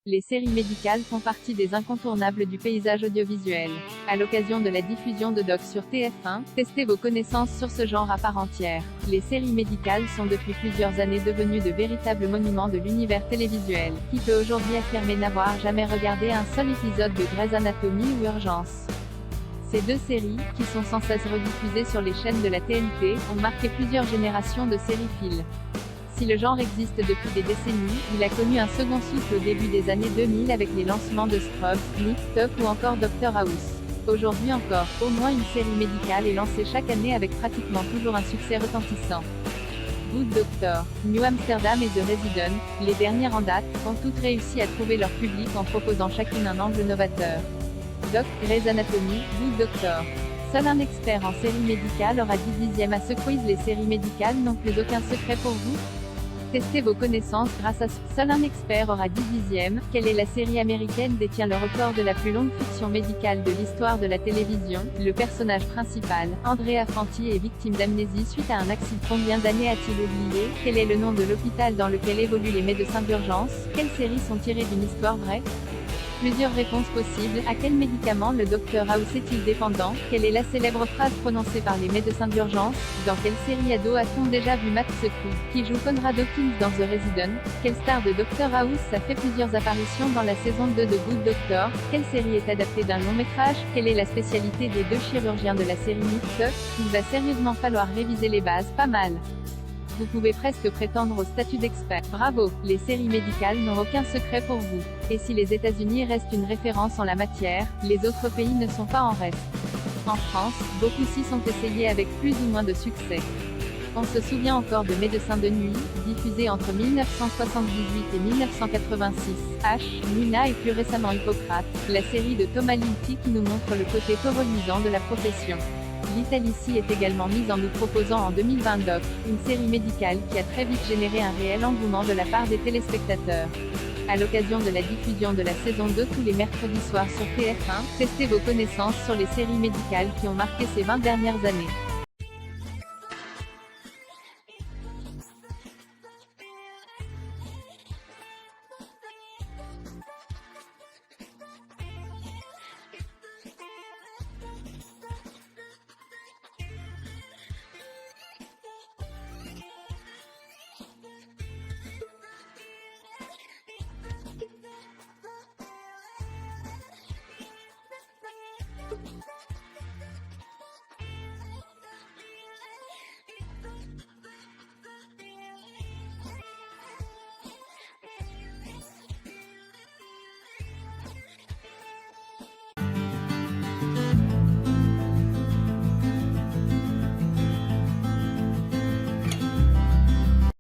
Les séries médicales font partie des incontournables du paysage audiovisuel. À l'occasion de la diffusion de Doc sur TF1, testez vos connaissances sur ce genre à part entière. Les séries médicales sont depuis plusieurs années devenues de véritables monuments de l'univers télévisuel. Qui peut aujourd'hui affirmer n'avoir jamais regardé un seul épisode de Grey's Anatomy ou Urgence? Ces deux séries, qui sont sans cesse rediffusées sur les chaînes de la TNT, ont marqué plusieurs générations de sériphiles. Si le genre existe depuis des décennies, il a connu un second souffle au début des années 2000 avec les lancements de Scrubs, Nip Tuck ou encore Dr House. Aujourd'hui encore, au moins une série médicale est lancée chaque année avec pratiquement toujours un succès retentissant. Good Doctor, New Amsterdam et The Resident, les dernières en date, ont toutes réussi à trouver leur public en proposant chacune un angle novateur. Doc, Grey's Anatomy, Good Doctor. Seul un expert en séries médicales aura 10/10 à ce quiz. Les séries médicales n'ont plus aucun secret pour vous? Testez vos connaissances grâce à Seul un expert aura 10/10. Quelle est la série américaine détient le record de la plus longue fiction médicale de l'histoire de la télévision? Le personnage principal, Andrea Fanti, est victime d'amnésie suite à un accident. Combien d'années a-t-il oublié? Quel est le nom de l'hôpital dans lequel évoluent les médecins d'urgence? Quelles séries sont tirées d'une histoire vraie? Plusieurs réponses possibles. À quel médicament le Dr House est-il dépendant? Quelle est la célèbre phrase prononcée par les médecins d'urgence? Dans quelle série ado a-t-on déjà vu Matt Secrou? Qui joue Conrad Hawkins dans The Resident? Quelle star de Dr House a fait plusieurs apparitions dans la saison 2 de Good Doctor? Quelle série est adaptée d'un long métrage? Quelle est la spécialité des deux chirurgiens de la série Nip Tuck? Il va sérieusement falloir réviser les bases, pas mal. Vous pouvez presque prétendre au statut d'expert. Bravo, les séries médicales n'ont aucun secret pour vous. Et si les États-Unis restent une référence en la matière, les autres pays ne sont pas en reste. En France, beaucoup s'y sont essayés avec plus ou moins de succès. On se souvient encore de Médecins de nuit, diffusé entre 1978 et 1986, H, Nina et plus récemment Hippocrate, la série de Thomas Litti qui nous montre le côté peu reluisant de la profession. L'Italicie est également mise en nous proposant en 2020 Doc, une série médicale qui a très vite généré un réel engouement de la part des téléspectateurs. À l'occasion de la diffusion de la saison 2 tous les mercredis soirs sur TF1, testez vos connaissances sur les séries médicales qui ont marqué ces 20 dernières années.